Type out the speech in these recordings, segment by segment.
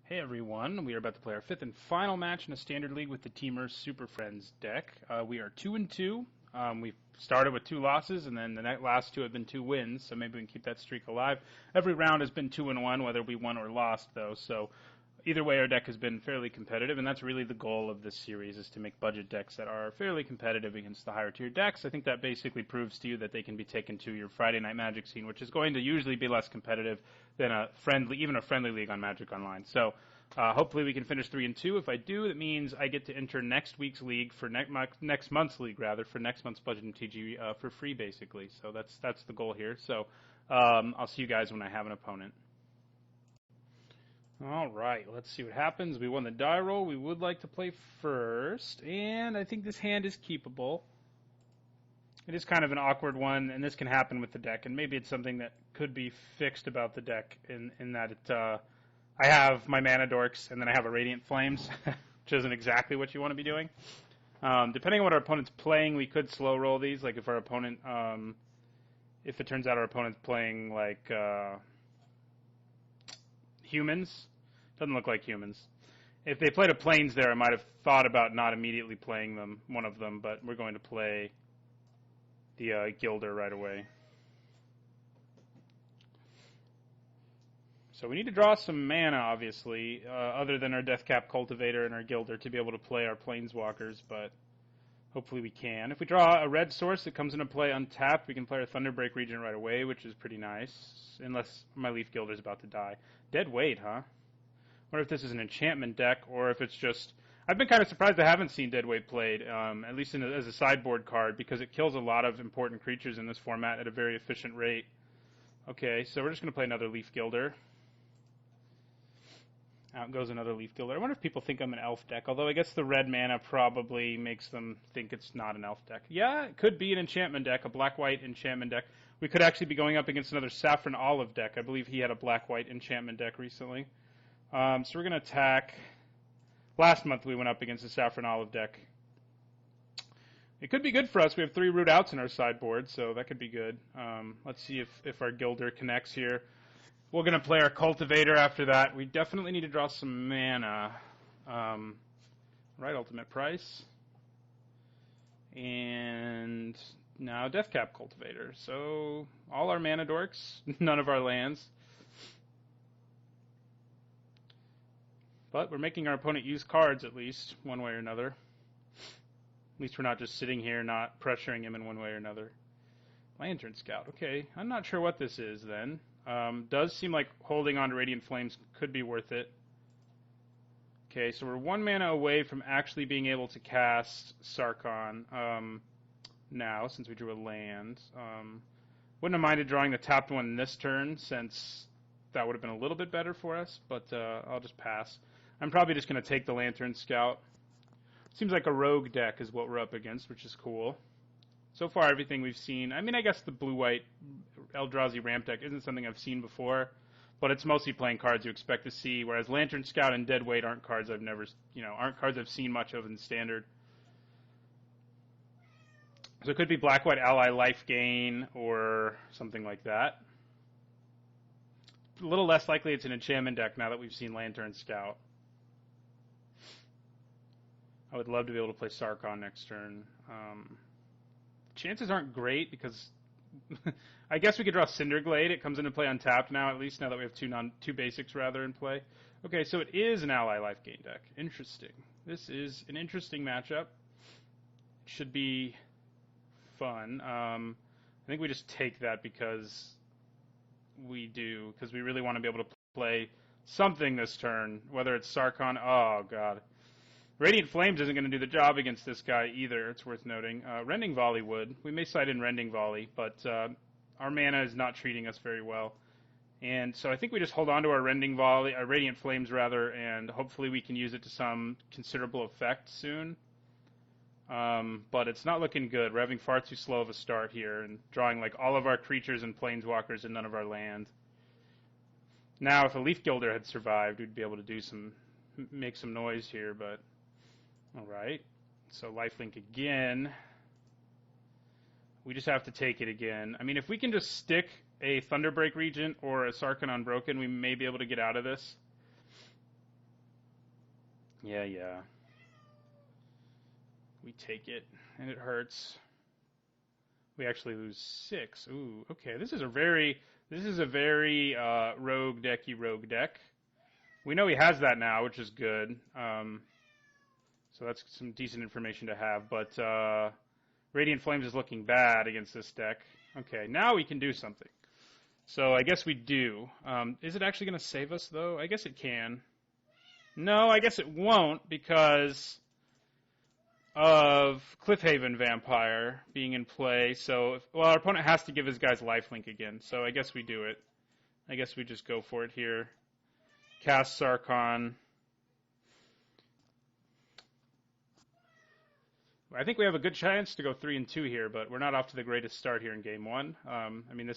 Hey everyone, we are about to play our fifth and final match in a standard league with the Temur Superfriends deck. We are 2-2. We started with 2 losses, and then the last 2 have been 2 wins, so maybe we can keep that streak alive. Every round has been 2-1, whether we won or lost, though, so either way our deck has been fairly competitive, and that's really the goal of this series, is to make budget decks that are fairly competitive against the higher tier decks. I think that basically proves to you that they can be taken to your Friday Night Magic scene, which is going to usually be less competitive than even a friendly league on Magic Online. So hopefully we can finish 3-2. If I do, that means I get to enter next week's league for next month's league for next month's budget MTG for free, basically. So that's the goal here. So I'll see you guys when I have an opponent. All right, let's see what happens. We won the die roll. We would like to play first, and I think this hand is keepable. It is kind of an awkward one, and this can happen with the deck, and maybe it's something that could be fixed about the deck in that I have my Mana Dorks, and then I have a Radiant Flames, which isn't exactly what you want to be doing. Depending on what our opponent's playing, we could slow roll these. Like if our opponent, if it turns out our opponent's playing like humans, doesn't look like humans. If they played a Plains there, I might have thought about not immediately playing one of them, but we're going to play the Gilder right away. So we need to draw some mana, obviously, other than our Deathcap Cultivator and our Gilder to be able to play our Planeswalkers, but hopefully we can. If we draw a red source that comes into play untapped, we can play our Thunderbreak Regent right away, which is pretty nice, unless my Leaf Gilder's about to die. Dead Weight, huh? Wonder if this is an enchantment deck, or if it's just... I've been kind of surprised I haven't seen Dead Weight played, at least as a sideboard card, because it kills a lot of important creatures in this format at a very efficient rate. Okay, so we're just going to play another Leaf Gilder. Out goes another Leaf Gilder. I wonder if people think I'm an elf deck, although I guess the red mana probably makes them think it's not an elf deck. Yeah, it could be an enchantment deck, a black-white enchantment deck. We could actually be going up against another Saffron Olive deck. I believe he had a black-white enchantment deck recently. So we're going to attack. Last month we went up against a Saffron Olive deck. It could be good for us. We have 3 root outs in our sideboard, so that could be good. Let's see if our Gilder connects here. We're going to play our Cultivator after that. We definitely need to draw some mana. Right, ultimate price. And now Deathcap Cultivator. So all our Mana Dorks, none of our lands. But we're making our opponent use cards, at least, one way or another. At least we're not just sitting here not pressuring him in one way or another. Lantern Scout. Okay, I'm not sure what this is then. Does seem like holding on to Radiant Flames could be worth it. Okay, so we're 1 mana away from actually being able to cast Sarkhan now, since we drew a land. Wouldn't have minded drawing the tapped one this turn, since that would have been a little bit better for us, but I'll just pass. I'm probably just going to take the Lantern Scout. Seems like a rogue deck is what we're up against, which is cool. So far, everything we've seen, I mean, I guess the blue-white Eldrazi ramp deck isn't something I've seen before, but it's mostly playing cards you expect to see, whereas Lantern Scout and Dead Weight aren't cards aren't cards I've seen much of in Standard. So it could be black-white ally life gain or something like that. A little less likely it's an enchantment deck now that we've seen Lantern Scout. I would love to be able to play Sarkhan next turn. Chances aren't great because I guess we could draw Cinderglade. It comes into play untapped now, at least now that we have two basics rather in play. Okay, so it is an ally life gain deck. Interesting. This is an interesting matchup. It should be fun. I think we just take that because we really want to be able to play something this turn, whether it's Sarkhan. Oh, God. Radiant Flames isn't going to do the job against this guy either, it's worth noting. Rending Volley would. We may side in Rending Volley, but our mana is not treating us very well. And so I think we just hold on to our Rending Volley, our Radiant Flames rather, and hopefully we can use it to some considerable effect soon. But it's not looking good. We're having far too slow of a start here and drawing like all of our creatures and Planeswalkers and none of our land. Now, if a Leaf Gilder had survived, we'd be able to make some noise here, but... Alright, so lifelink again. We just have to take it again. I mean, if we can just stick a Thunderbreak Regent or a Sarkhan Unbroken, we may be able to get out of this. Yeah, yeah. We take it, and it hurts. We actually lose 6. Ooh, okay. This is a very rogue deck. We know he has that now, which is good. So that's some decent information to have. But Radiant Flames is looking bad against this deck. Okay, now we can do something. So I guess we do. Is it actually going to save us, though? I guess it can. No, I guess it won't because of Cliffhaven Vampire being in play. So, our opponent has to give his guys lifelink again. So I guess we do it. I guess we just go for it here. Cast Sarkhan. I think we have a good chance to go 3-2 here, but we're not off to the greatest start here in game 1. I mean,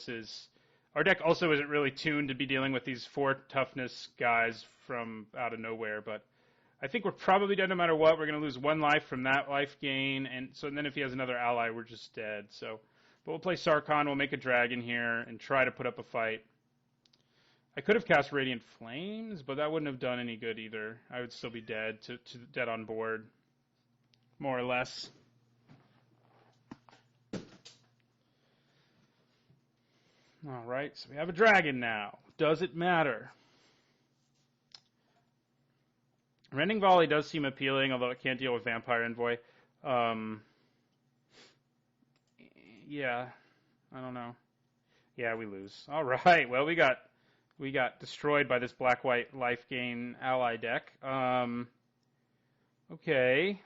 our deck also isn't really tuned to be dealing with these 4 toughness guys from out of nowhere, but I think we're probably dead no matter what. We're going to lose 1 life from that life gain, and then if he has another ally, we're just dead. So, but we'll play Sarkhan. We'll make a dragon here and try to put up a fight. I could have cast Radiant Flames, but that wouldn't have done any good either. I would still be dead to dead on board, more or less. All right, so we have a dragon now. Does it matter? Rending Volley does seem appealing, although it can't deal with Vampire Envoy. Yeah, I don't know. Yeah, we lose. All right, well, we got destroyed by this black-white life gain ally deck. Okay.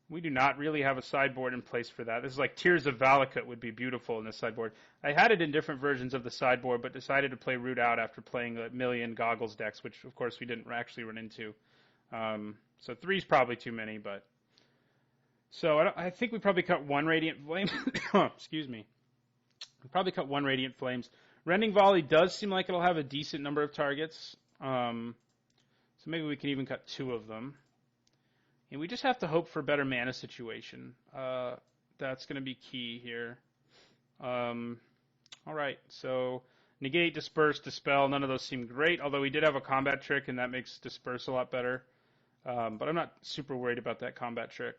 We do not really have a sideboard in place for that. This is like Tears of Valakut would be beautiful in this sideboard. I had it in different versions of the sideboard, but decided to play Root Out after playing a million Goggles decks, which, of course, we didn't actually run into. So 3 is probably too many, but... So I think we probably cut 1 Radiant Flame. Excuse me. We probably cut 1 Radiant Flames. Rending Volley does seem like it'll have a decent number of targets. So maybe we can even cut 2 of them. And we just have to hope for a better mana situation. That's going to be key here. All right, so Negate, Disperse, Dispel, none of those seem great, although we did have a combat trick, and that makes Disperse a lot better. But I'm not super worried about that combat trick.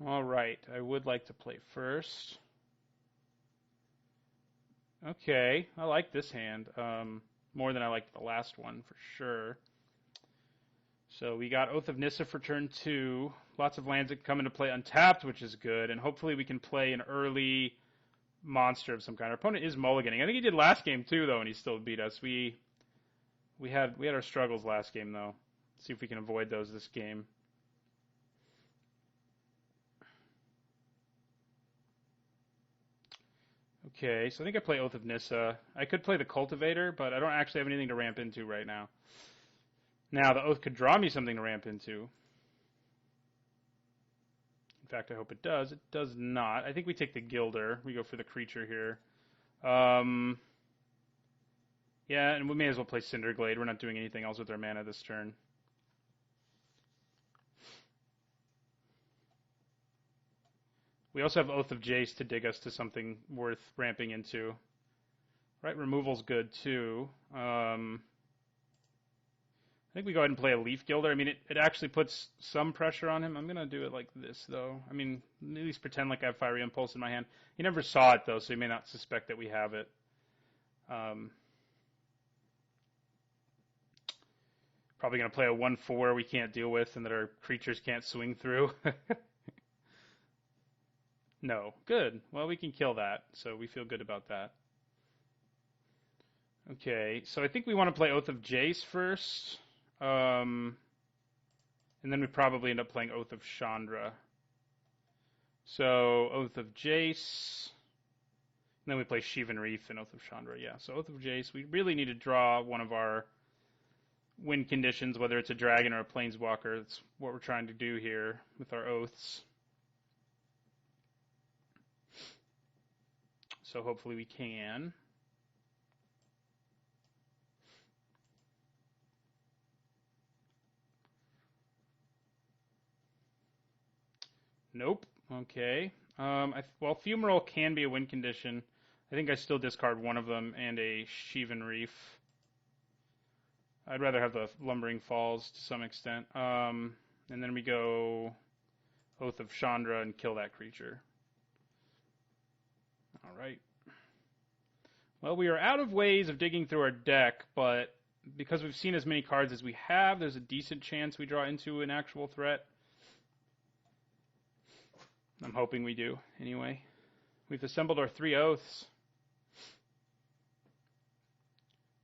All right, I would like to play first. Okay, I like this hand more than I liked the last one, for sure. So we got Oath of Nissa for turn 2. Lots of lands that come into play untapped, which is good. And hopefully we can play an early monster of some kind. Our opponent is mulliganing. I think he did last game too, though, and he still beat us. We had our struggles last game, though. Let's see if we can avoid those this game. Okay, so I think I play Oath of Nissa. I could play the Cultivator, but I don't actually have anything to ramp into right now. Now, the Oath could draw me something to ramp into. In fact, I hope it does. It does not. I think we take the Gilder. We go for the creature here. Yeah, and we may as well play Cinderglade. We're not doing anything else with our mana this turn. We also have Oath of Jace to dig us to something worth ramping into. Right, removal's good, too. I think we go ahead and play a Leaf Gilder. I mean, it actually puts some pressure on him. I'm going to do it like this, though. I mean, at least pretend like I have Fiery Impulse in my hand. He never saw it, though, so he may not suspect that we have it. Probably going to play a 1/4 we can't deal with and that our creatures can't swing through. No. Good. Well, we can kill that, so we feel good about that. Okay, so I think we want to play Oath of Jace first. And then we probably end up playing Oath of Chandra. So, Oath of Jace. And then we play Shivan Reef and Oath of Chandra. Yeah, so Oath of Jace. We really need to draw one of our win conditions, whether it's a dragon or a planeswalker. That's what we're trying to do here with our oaths. So hopefully we can. Nope. Okay. Well, Fumarole can be a win condition. I think I still discard one of them and a Shivan Reef. I'd rather have the Lumbering Falls to some extent. And then we go Oath of Chandra and kill that creature. All right. Well, we are out of ways of digging through our deck, but because we've seen as many cards as we have, there's a decent chance we draw into an actual threat. I'm hoping we do, anyway. We've assembled our 3 Oaths.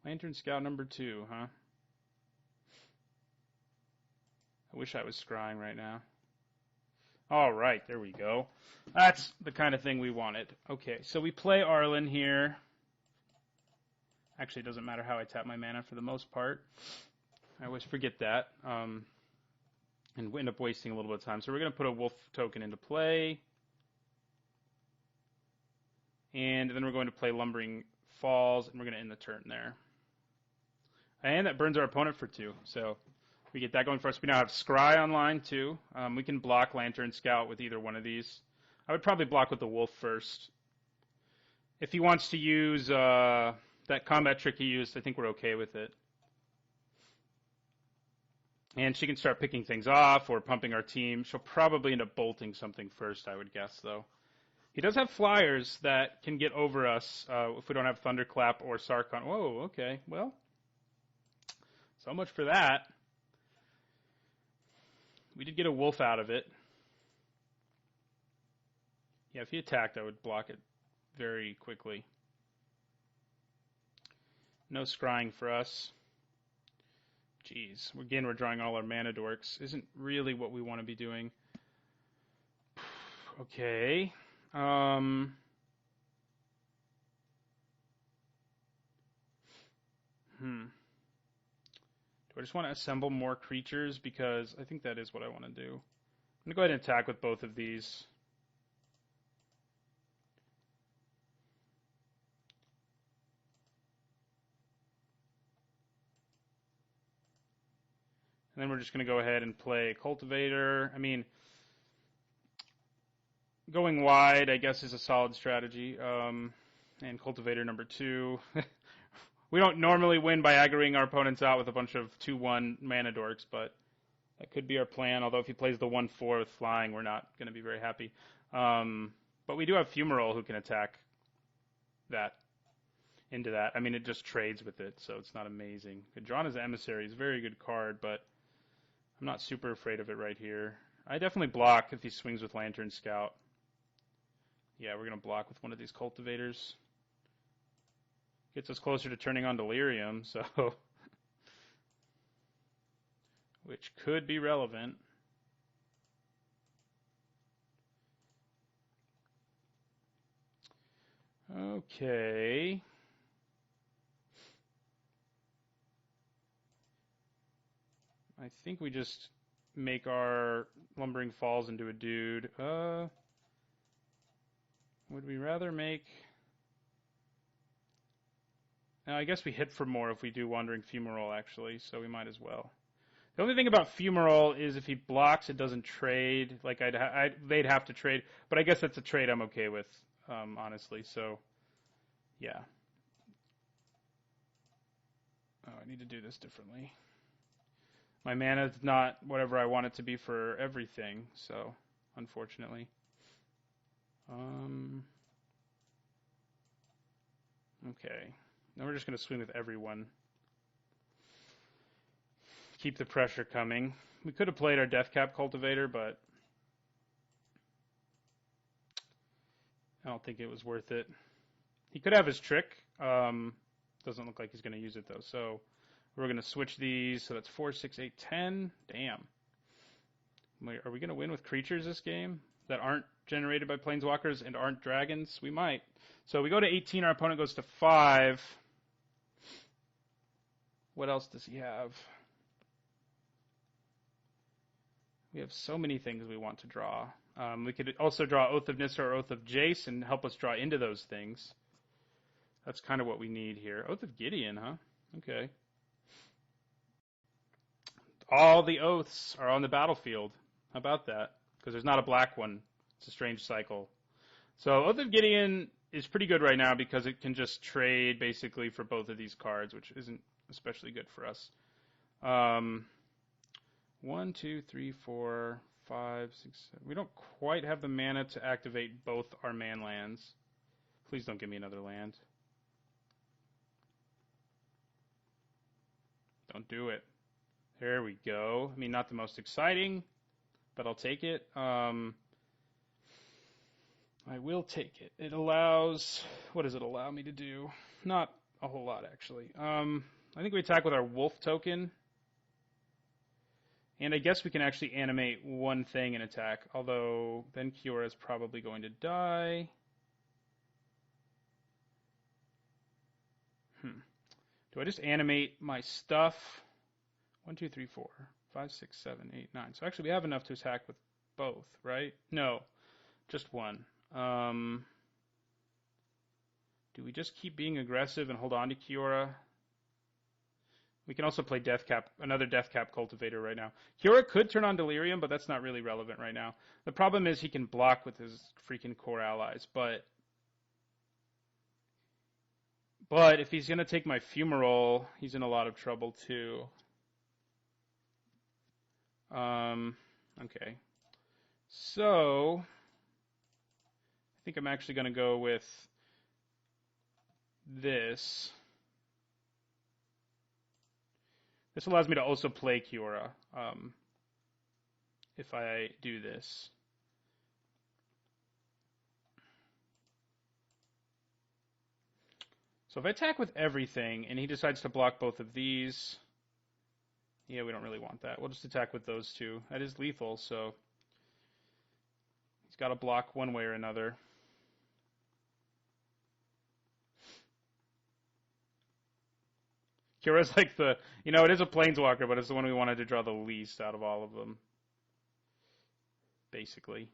Lantern Scout number 2, huh? I wish I was scrying right now. All right, there we go. That's the kind of thing we wanted. Okay, so we play Arlen here. Actually, it doesn't matter how I tap my mana for the most part. I always forget that. And we end up wasting a little bit of time. So we're going to put a wolf token into play. And then we're going to play Lumbering Falls, and we're going to end the turn there. And that burns our opponent for 2. So we get that going for us. We now have Scry online, too. We can block Lantern Scout with either one of these. I would probably block with the wolf first. If he wants to use that combat trick he used, I think we're okay with it. And she can start picking things off or pumping our team. She'll probably end up bolting something first, I would guess, though. He does have flyers that can get over us if we don't have Thunderclap or Sarkhan. Whoa, okay, well, so much for that. We did get a wolf out of it. Yeah, if he attacked, I would block it very quickly. No scrying for us. Jeez, again, we're drawing all our mana dorks. Isn't really what we want to be doing. Okay. Do I just want to assemble more creatures? Because I think that is what I want to do. I'm going to go ahead and attack with both of these. And then we're just going to go ahead and play Cultivator. I mean, going wide, I guess, is a solid strategy. And Cultivator number 2. We don't normally win by aggroing our opponents out with a bunch of 2/1 mana dorks, but that could be our plan. Although if he plays the 1/4 with flying, we're not going to be very happy. But we do have Fumarole who can attack that into that. I mean, it just trades with it, so it's not amazing. Drawn as Emissary is a very good card, but I'm not super afraid of it right here. I definitely block if he swings with Lantern Scout. Yeah, we're going to block with one of these Cultivators. Gets us closer to turning on Delirium, so which could be relevant. Okay. I think we just make our Lumbering Falls into a dude. Would we rather make... I guess we hit for more if we do Wandering Fumarole, actually, so we might as well. The only thing about Fumarole is if he blocks, it doesn't trade. Like, they'd have to trade. But I guess that's a trade I'm okay with, honestly. So, yeah. Oh, I need to do this differently. My mana's not whatever I want it to be for everything, so, unfortunately. Okay. Now we're just going to swing with everyone. Keep the pressure coming. We could have played our Deathcap Cultivator, but I don't think it was worth it. He could have his trick. Doesn't look like he's going to use it, though. So we're going to switch these. So that's 4, 6, 8, 10. Damn. Are we going to win with creatures this game that aren't generated by Planeswalkers and aren't dragons? We might. So we go to 18. Our opponent goes to 5. What else does he have? We have so many things we want to draw. We could also draw Oath of Nissa or Oath of Jace and help us draw into those things. That's kind of what we need here. Oath of Gideon, huh? Okay. All the oaths are on the battlefield. How about that? Because there's not a black one. It's a strange cycle. So Oath of Gideon is pretty good right now because it can just trade basically for both of these cards, which isn't especially good for us. 1, 2, 3, 4, 5, 6, 7. We don't quite have the mana to activate both our man lands. Please don't give me another land. Don't do it. There we go. I mean, not the most exciting, but I'll take it. I will take it. It allows... What does it allow me to do? Not a whole lot, actually. I think we attack with our wolf token. And I guess we can actually animate one thing and attack, although then Kiora is probably going to die. Do I just animate my stuff? 1, 2, 3, 4, 5, 6, 7, 8, 9. So actually we have enough to attack with both, right? No, just one. Do we just keep being aggressive and hold on to Kiora? We can also play another Deathcap Cultivator right now. Kiora could turn on Delirium, but that's not really relevant right now. The problem is he can block with his freaking core allies, but if he's going to take my Fumarole, he's in a lot of trouble too. Okay. So, I think I'm actually going to go with this. This allows me to also play Kiora if I do this. So if I attack with everything and he decides to block both of these, yeah, we don't really want that. We'll just attack with those two. That is lethal, so he's got to block one way or another. Kira's like it is a Planeswalker, but it's the one we wanted to draw the least out of all of them, basically.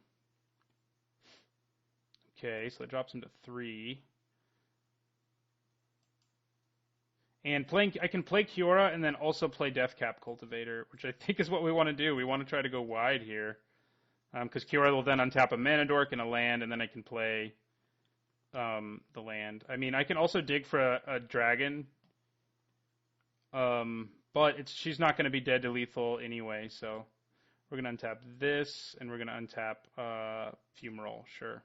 Okay, so that drops him to 3. And I can play Kiora and then also play Deathcap Cultivator, which I think is what we want to do. We want to try to go wide here, because Kiora will then untap a Mana Dork and a land, and then I can play the land. I mean, I can also dig for a dragon, but she's not going to be dead to lethal anyway, so we're going to untap this, and we're going to untap Fumarole, sure.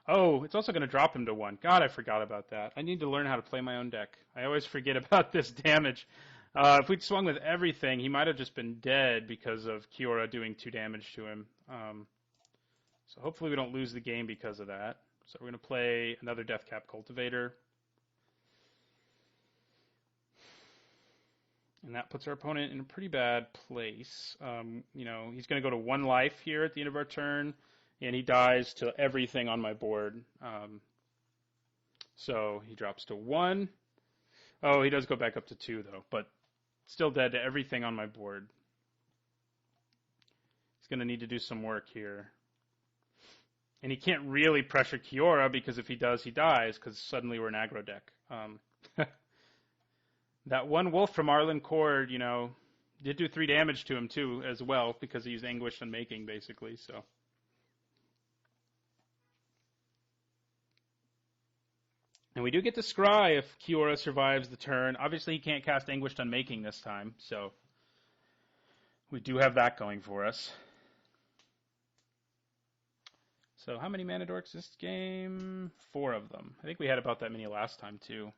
Oh, it's also going to drop him to 1. God, I forgot about that. I need to learn how to play my own deck. I always forget about this damage. If we'd swung with everything, he might have just been dead because of Kiora doing 2 damage to him. So hopefully we don't lose the game because of that. So we're going to play another Deathcap Cultivator. And that puts our opponent in a pretty bad place. He's going to go to 1 life here at the end of our turn. And he dies to everything on my board. So he drops to 1. Oh, he does go back up to 2, though. But still dead to everything on my board. He's going to need to do some work here. And he can't really pressure Kiora, because if he does, he dies, because suddenly we're an aggro deck. That one wolf from Arlen Cord, did do 3 damage to him, too, as well, because he used Anguished Unmaking, basically, so... And we do get to scry if Kiora survives the turn. Obviously, he can't cast Anguished Unmaking this time, so we do have that going for us. So how many Mana Dorks this game? 4 of them. I think we had about that many last time, too.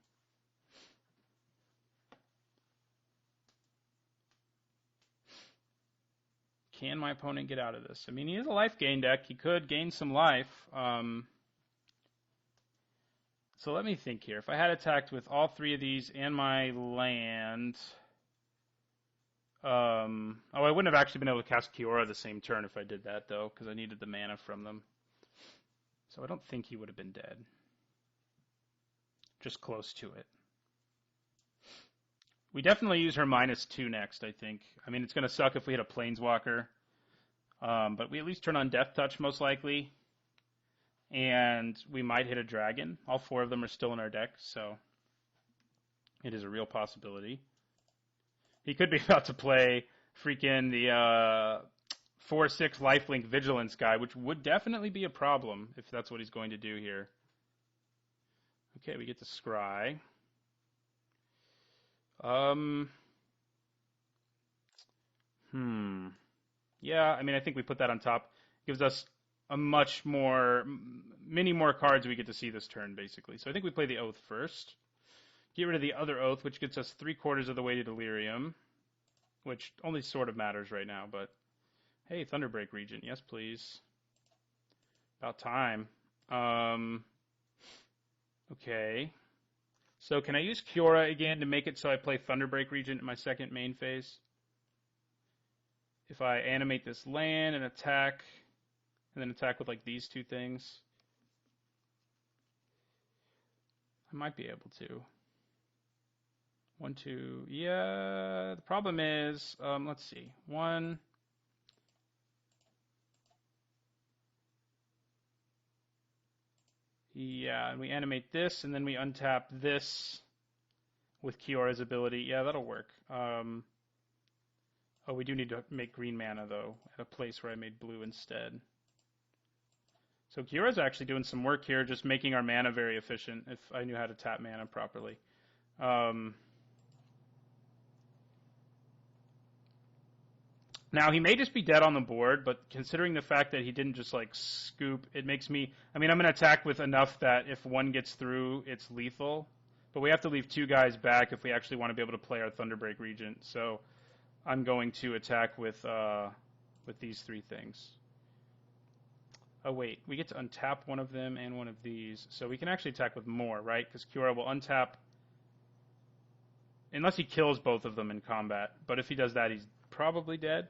Can my opponent get out of this? I mean, he is a life gain deck. He could gain some life. So let me think here. If I had attacked with all 3 of these and my land... I wouldn't have actually been able to cast Kiora the same turn if I did that, though, because I needed the mana from them. So I don't think he would have been dead. Just close to it. We definitely use her -2 next, I think. I mean, it's going to suck if we hit a Planeswalker. But we at least turn on Death Touch, most likely. And we might hit a dragon. All 4 of them are still in our deck, so it is a real possibility. He could be about to play freaking the 4/6 lifelink Vigilance guy, which would definitely be a problem if that's what he's going to do here. Okay, we get to scry. Um, Yeah, I mean, I think we put that on top. Gives us a much more, many more cards we get to see this turn, basically. So I think we play the Oath first. Get rid of the other Oath, which gets us 3/4 of the way to Delirium, which only sort of matters right now, but hey, Thunderbreak Regent, yes please. About time. Um, okay. So can I use Kiora again to make it so I play Thunderbreak Regent in my second main phase? If I animate this land and attack, and then attack with like these two things, I might be able to. 1, 2, yeah. The problem is, let's see. 1. Yeah, and we animate this, and then we untap this with Kiora's ability. Yeah, that'll work. Oh, we do need to make green mana, though, at a place where I made blue instead. So Kiora's actually doing some work here, just making our mana very efficient, if I knew how to tap mana properly. Now, he may just be dead on the board, but considering the fact that he didn't just, like, scoop, it makes me... I mean, I'm going to attack with enough that if one gets through, it's lethal. But we have to leave 2 guys back if we actually want to be able to play our Thunderbreak Regent. So I'm going to attack with these 3 things. Oh, wait. We get to untap one of them and one of these. So we can actually attack with more, right? Because Kiora will untap... Unless he kills both of them in combat. But if he does that, he's probably dead.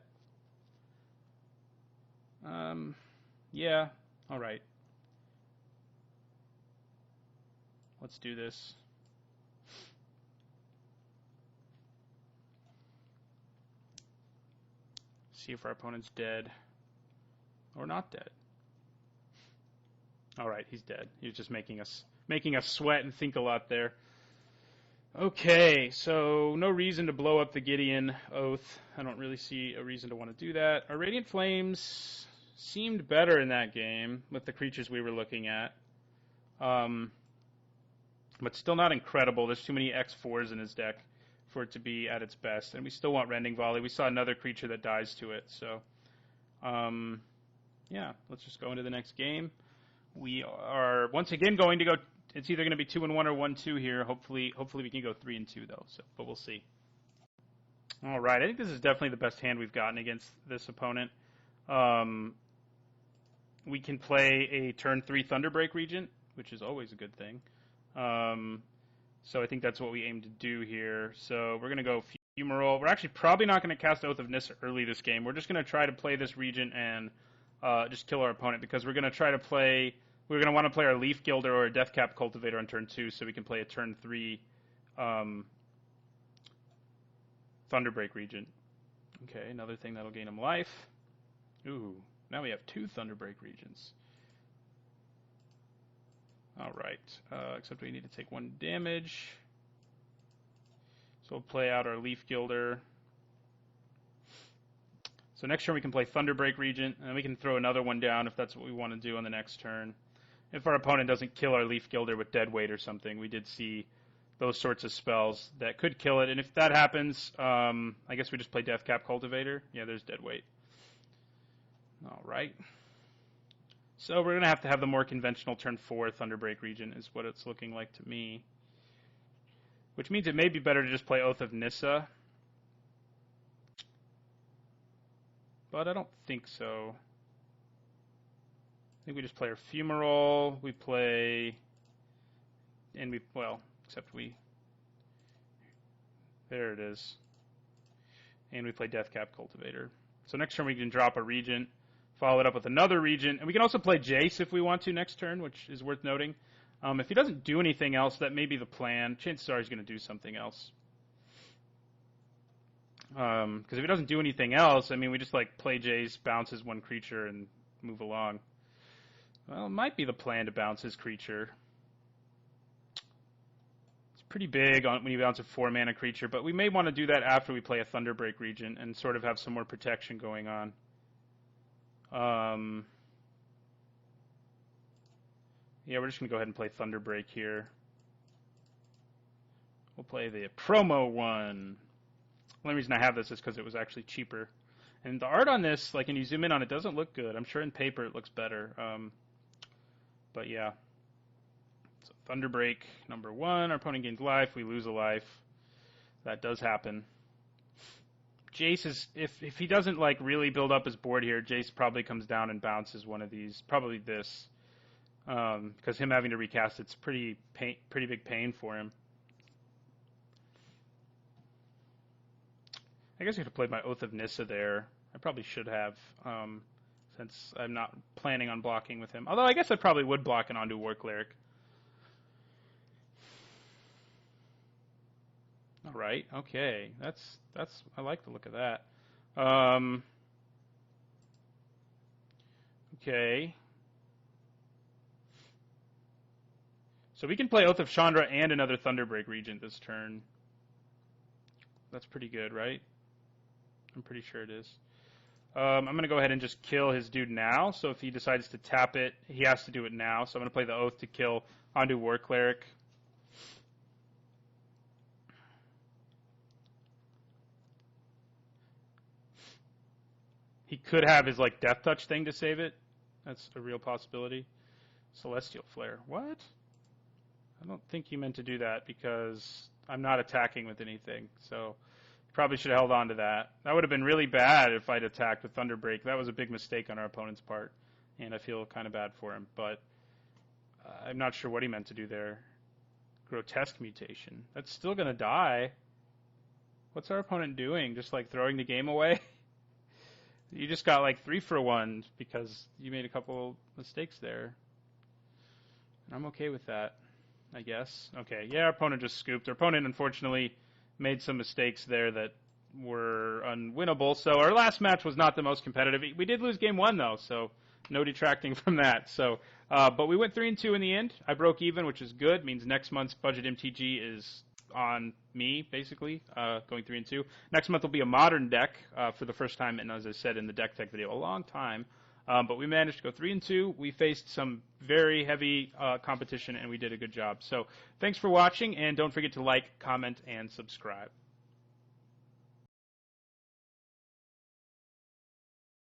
Yeah, all right. Let's do this. See if our opponent's dead or not dead. All right, he's dead. He was just making us sweat and think a lot there. Okay, so no reason to blow up the Gideon Oath. I don't really see a reason to want to do that. Our Radiant Flames seemed better in that game with the creatures we were looking at. But still not incredible. There's too many X4s in his deck for it to be at its best. And we still want Rending Volley. We saw another creature that dies to it. So, yeah, let's just go into the next game. We are once again going to go... It's either going to be 2-1 or 1-2 here. Hopefully we can go 3-2, though. So, but we'll see. All right, I think this is definitely the best hand we've gotten against this opponent. We can play a turn 3 Thunderbreak Regent, which is always a good thing. So I think that's what we aim to do here. So we're going to go Fumarole. We're actually probably not going to cast Oath of Nissa early this game. We're just going to try to play this Regent and just kill our opponent because we're going to try to play... We're going to want to play our Leaf Gilder or a Deathcap Cultivator on turn 2 so we can play a turn 3 Thunderbreak Regent. Okay, another thing that'll gain him life. Ooh, now we have 2 Thunderbreak Regents. Alright, except we need to take 1 damage. So we'll play out our Leaf Gilder. So next turn we can play Thunderbreak Regent, and we can throw another one down if that's what we want to do on the next turn. If our opponent doesn't kill our Leaf Gilder with Deadweight or something, we did see those sorts of spells that could kill it. And if that happens, I guess we just play Deathcap Cultivator. Yeah, there's Deadweight. All right. So we're going to have the more conventional turn 4 Thunderbreak Regent is what it's looking like to me. Which means it may be better to just play Oath of Nissa. But I don't think so. I think we just play our Fumarole. We play... And we... Well, except we... There it is. And we play Deathcap Cultivator. So next turn we can drop a Regent, follow it up with another Regent, and we can also play Jace if we want to next turn, which is worth noting. If he doesn't do anything else, that may be the plan. Chances are he's going to do something else. Because if he doesn't do anything else, I mean, we just like play Jace, bounces 1 creature, and move along. Well, it might be the plan to bounce his creature. It's pretty big when you bounce a 4-mana creature, but we may want to do that after we play a Thunderbreak Regent and sort of have some more protection going on. Yeah, we're just going to go ahead and play Thunderbreak here. We'll play the promo one. The only reason I have this is because it was actually cheaper. And the art on this, like, when you zoom in on it, doesn't look good. I'm sure in paper it looks better. But yeah. So Thunderbreak, number 1. Our opponent gains life. We lose a life. That does happen. Jace is, if he doesn't, like, really build up his board here, Jace probably comes down and bounces one of these. Probably this. Because him having to recast it's pretty big pain for him. I guess I could have played my Oath of Nissa there. I probably should have, since I'm not planning on blocking with him. Although I guess I probably would block an Ondu War Cleric. All right, okay, that's I like the look of that. Okay. So we can play Oath of Chandra and another Thunderbreak Regent this turn. That's pretty good, right? I'm pretty sure it is. I'm going to go ahead and just kill his dude now. So if he decides to tap it, he has to do it now. So I'm going to play the Oath to kill Ondu War Cleric. He could have his, like, Death Touch thing to save it. That's a real possibility. Celestial Flare. What? I don't think he meant to do that because I'm not attacking with anything. So probably should have held on to that. That would have been really bad if I'd attacked with Thunderbreak. That was a big mistake on our opponent's part, and I feel kind of bad for him. But I'm not sure what he meant to do there. Grotesque Mutation. That's still going to die. What's our opponent doing? Just, like, throwing the game away? You just got, like, 3-for-1 because you made a couple mistakes there. And I'm okay with that, I guess. Okay, yeah, our opponent just scooped. Our opponent, unfortunately, made some mistakes there that were unwinnable. So our last match was not the most competitive. We did lose game 1, though, so no detracting from that. So, but we went 3-2 in the end. I broke even, which is good. Means next month's budget MTG is on me, basically, going 3-2. Next month will be a modern deck for the first time, and as I said in the deck tech video, a long time. But we managed to go 3-2. We faced some very heavy competition, and we did a good job. So thanks for watching, and don't forget to like, comment, and subscribe.